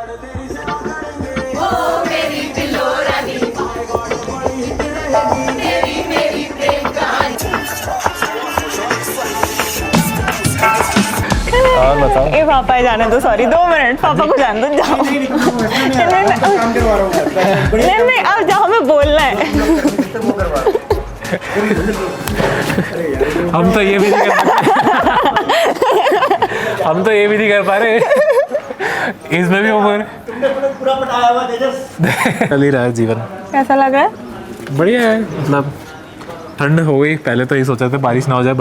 और बताओ। ए पापा जाने दो, सॉरी 2 मिनट, पापा को जाने दो, जाओ। नहीं अब जाओ, हमें बोलना है। हम तो ये भी नहीं कर हम तो ये भी नहीं कर पा रहे। इसमें भी उम्र चल ही रहा है जीवन। कैसा लग रहा है? बढ़िया है, मतलब ठंड हो गई। पहले तो ये सोचा था बारिश ना हो जाए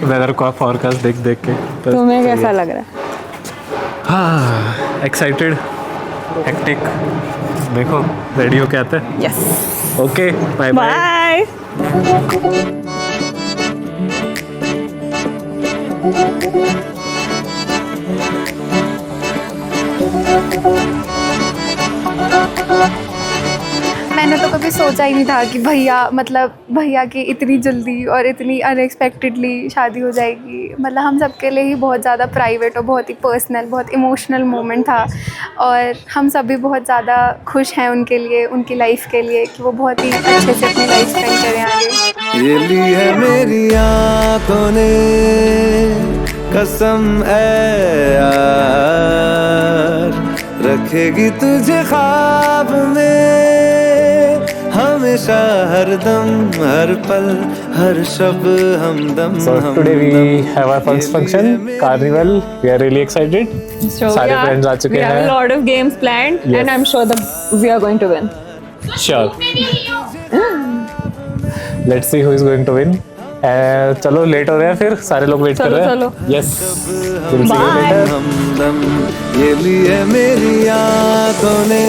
वेदर का फॉरकास्ट देख के। तो तुम्हें कैसा लग रहा है? हाँ, एक्साइटेड, हेक्टिक। देखो रेडी हो के आते हैं। Yes, okay, bye bye. Bye. मैंने तो कभी सोचा ही नहीं था कि भैया की इतनी जल्दी और इतनी अनएक्सपेक्टेडली शादी हो जाएगी। मतलब हम सबके लिए ही बहुत ज़्यादा प्राइवेट और बहुत ही पर्सनल, बहुत इमोशनल मोमेंट था। और हम सभी बहुत ज़्यादा खुश हैं उनके लिए, उनकी लाइफ के लिए, कि वो बहुत ही अच्छे से अपनी लाइफ स्पेंड करें आगे। ये ली है मेरी आँखों ने कसम है यार, रखेगी तुझे ख्वाब में हमेशा, हर दम, हर पल, हर शब हमदम। So today we have our first function, Carnival. We are really excited. So सारे friends आ चुके we have हैं। a lot of games planned, Yes. and I'm sure that we are going to win. Sure. Let's see who is going to win. चलो late हो रहे हैं, फिर सारे लोग वेट कर रहे हैं। चलो। Yes. We'll see you Bye. later. हमदम ये ली है मेरी आँखों ने।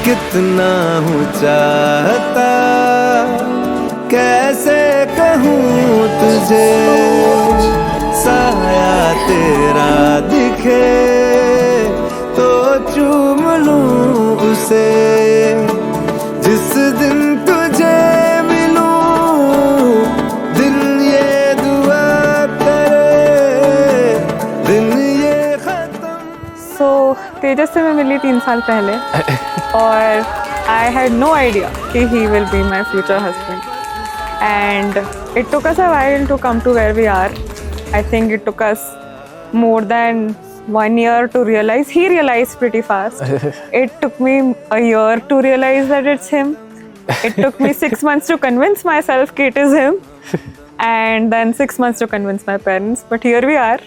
कितना हूँ चाहता, कैसे कहूँ तुझे, साया तेरा दिखे तो चूम लूँ उसे, जिस दिन तुझे मिलूँ दिन ये दुआ करे, दिन ये खत्म। So तेजस से मैं मिली 3 साल पहले, और I had no idea कि he will be my future husband. And it took us a while to come to where we are. I think it took us more than 1 year to realize. He realized pretty fast. It took me a year to realize that it's him. It took me 6 months to convince myself that it is him. And then 6 months to convince my parents. But here we are,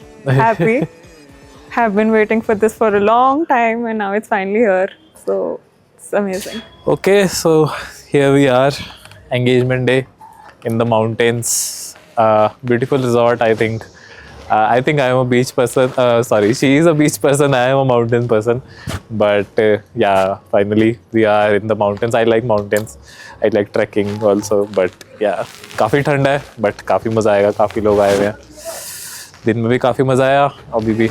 happy. Have been waiting for this for a long time, and now it's finally here. So it's amazing. Okay, so here we are, engagement day in the mountains. Beautiful resort, I think. I think I am a beach person. Sorry, she is a beach person. I am a mountain person. But yeah, finally we are in the mountains. I like mountains. I like trekking also. But yeah, काफ़ी ठंड है, but काफ़ी मज़ा आएगा. काफ़ी लोग आए हुए हैं. दिन में भी काफ़ी मज़ा आया. अभी भी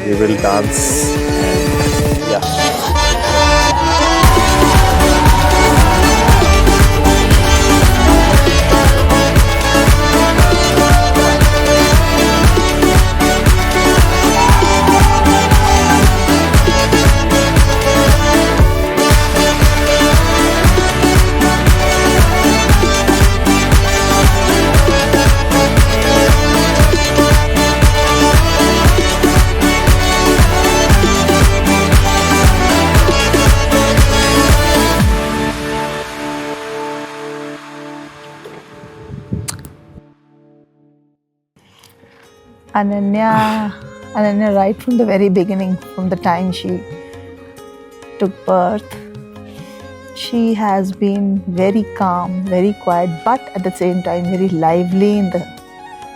we will dance. Yeah. Ananya, right from the very beginning, from the time she took birth, she has been very calm, very quiet, but at the same time very lively in the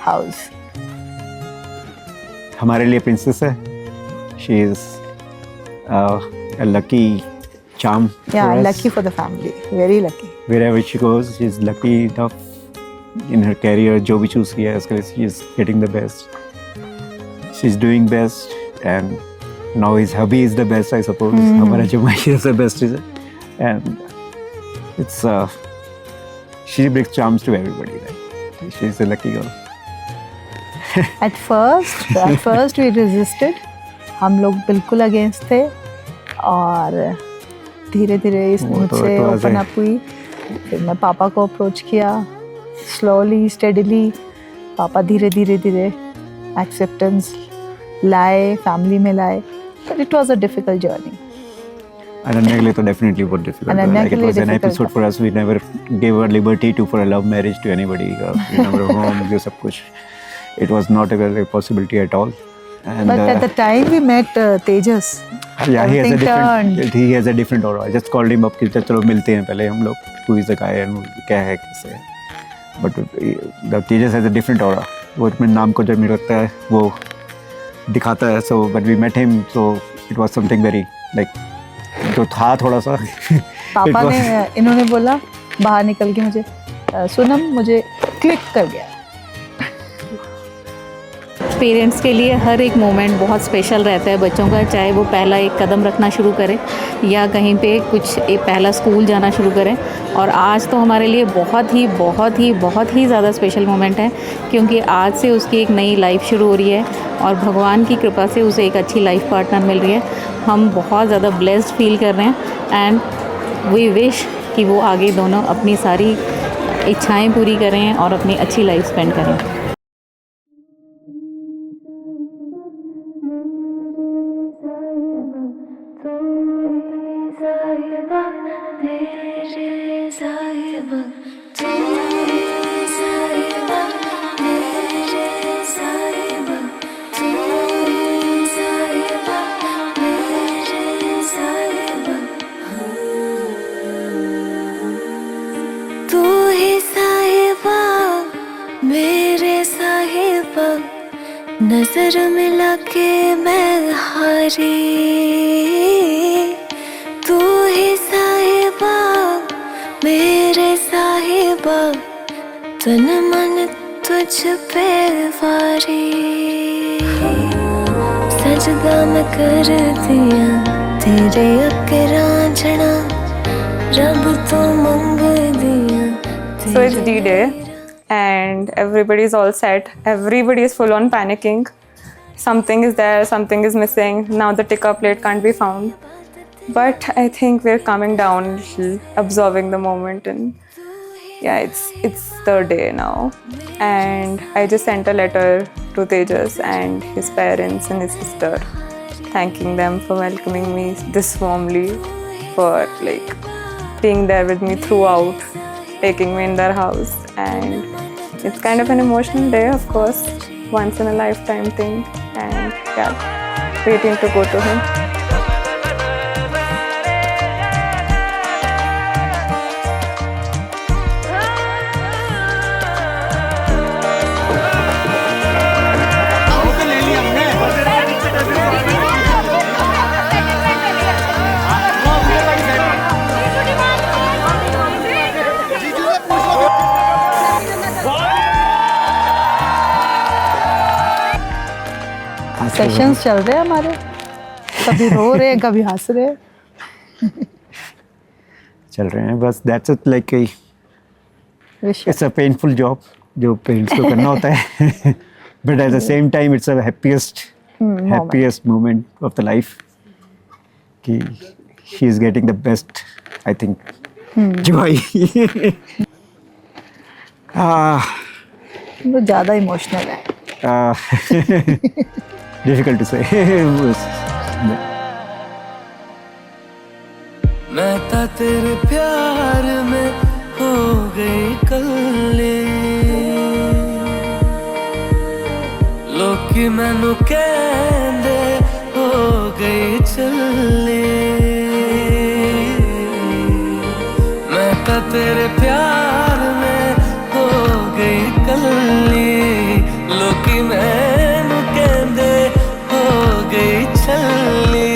house. हमारे लिए princess है. She is a lucky charm. Yeah, for us. lucky for the family. Very lucky. Wherever she goes, she is lucky enough in her career. जो भी choose किया है उसके लिए she is getting the best. She's doing best, and now his hubby is the best, I suppose. हमारा जमाई is the best, is it? And it's she brings charms to everybody. Right? She's a lucky girl. At first we resisted. हम लोग बिल्कुल against थे और धीरे धीरे इस वो तो मुझसे ऐसे- ओपन अप हुई. फिर मैं पापा को अप्रोच किया स्लोली स्टेडीली. पापा धीरे धीरे धीरे एक्सेप्टेंस लाए, फैमिली में लाए. But it was a difficult journey. Ananya के लिए तो definitely बहुत difficult. अनन्या Like के it लिए was an difficult episode था. for us. We never gave her liberty to for a love marriage to anybody. In our home, ये सब कुछ. It was not a possibility at all. And But at the time we met Tejas, yeah, everything he has a different aura. I just called him up कि चलो मिलते हैं पहले हम लोग. Who is the guy and क्या है कैसे है. But the Tejas has a different aura. वो अपने नाम को जब मुझे लगता है वो दिखाता है. So but we met him, so it was something very like जो था थोड़ा सा. पापा ने इन्होंने बोला बाहर निकल के मुझे सोनम मुझे क्लिक कर गया. पेरेंट्स के लिए हर एक मोमेंट बहुत स्पेशल रहता है बच्चों का, चाहे वो पहला एक कदम रखना शुरू करें या कहीं पे कुछ एक पहला स्कूल जाना शुरू करें. और आज तो हमारे लिए बहुत ही ज़्यादा स्पेशल मोमेंट है क्योंकि आज से उसकी एक नई लाइफ शुरू हो रही है और भगवान की कृपा से उसे एक अच्छी लाइफ पार्टनर मिल रही है. हम बहुत ज़्यादा ब्लेस्ड फील कर रहे हैं एंड वी विश कि वो आगे दोनों अपनी सारी इच्छाएँ पूरी करें और अपनी अच्छी लाइफ स्पेंड करें. तू ही साहिबा मेरे साहिबा, नजर मिला के मैं हारी. तू ही साहिबा मेरे साहिबा, तन मन तुझ पे वारी. सजदा मैं कर दिया तेरे अगे रांझना, रब तो मंग दिया. So it's D-Day and everybody is all set. Everybody is full on panicking. Something is there, something is missing. Now the ticker plate can't be found. But I think we're calming down a little, absorbing the moment, and yeah, it's third day now. And I just sent a letter to Tejas and his parents and his sister, thanking them for welcoming me this warmly, for like being there with me throughout, taking me in their house. And it's kind of an emotional day, of course, once in a lifetime thing. And yeah, waiting to go to him. Sessions चल रहे हैं हमारे, कभी रो रहे हैं कभी हंस रहे हैं. चल रहे हैं बस. That's it. Like Wish it's a painful job जो पेरेंट्स को करना होता है. But at the same time it's a happiest moment of the life कि she is getting the best, I think, joy. वो ज़्यादा इमोशनल है. Difficult to say. मैं था तेरे प्यार में हो गई कल्ले, लोकी मैनू कहंदे हो गई चले. मैं था तेरे प्यार में हो गई कल्ले, लोकी मैनू कहंदे हो गई छल्ली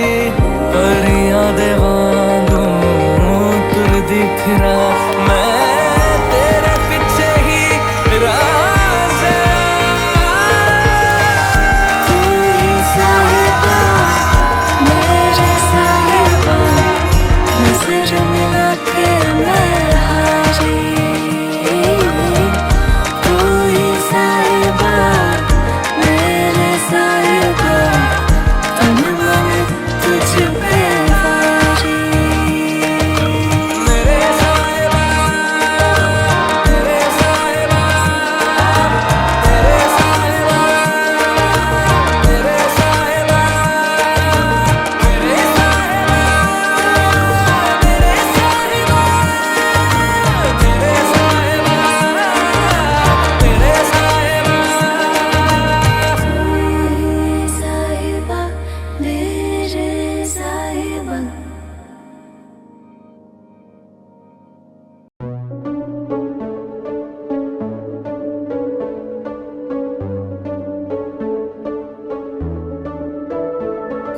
परियां दे वांगू तुरदी फिरा मैं तेरे पिछे ही राजा तू ही साहिबा मेरे साहिबा नजर मिला के मैं हारी तू ही साहिबा मेरे साहिबा तन मन तुझ पे वारी मेरे साहिबा तेरे साहिबा तेरे साहिबा तेरे साहिबा तेरे साहिबा तेरे साहिबा तेरे साहिबा तेरे साहिबा साहिबा मेरे साहिबा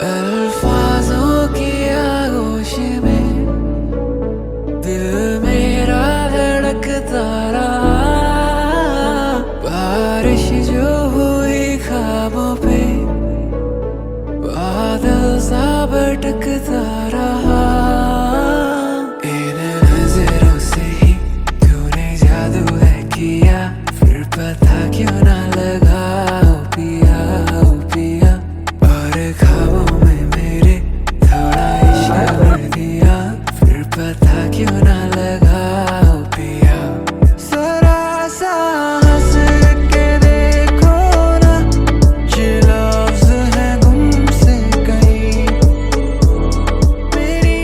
अल्फाजों की आगोश में दिल मेरा धड़कता रहा बारिश जो हुई ख्वाबों पे बादल सा भटकता रहा इन नजरों से ही तूने जादू है किया फिर पता क्यों ना लगा ओ पिया और ख्वाबों में मेरे थोड़ा इश्क कर दिया फिर पता क्यों ना लगा ओ पिया जरा सा हंस के देखो ना ये लफ्ज है गुमसे कहीं मेरी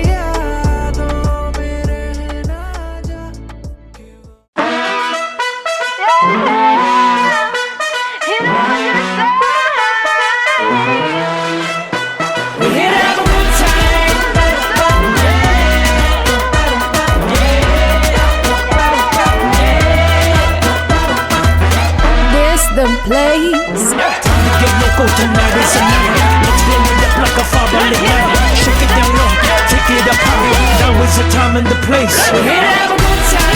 यादों में रहना जा This the place. Time to get loco tonight is a night. Let's blow it up like a fireball ignite. Shake it down low, take it up high. Now is the time and the place. We're here to have a good time.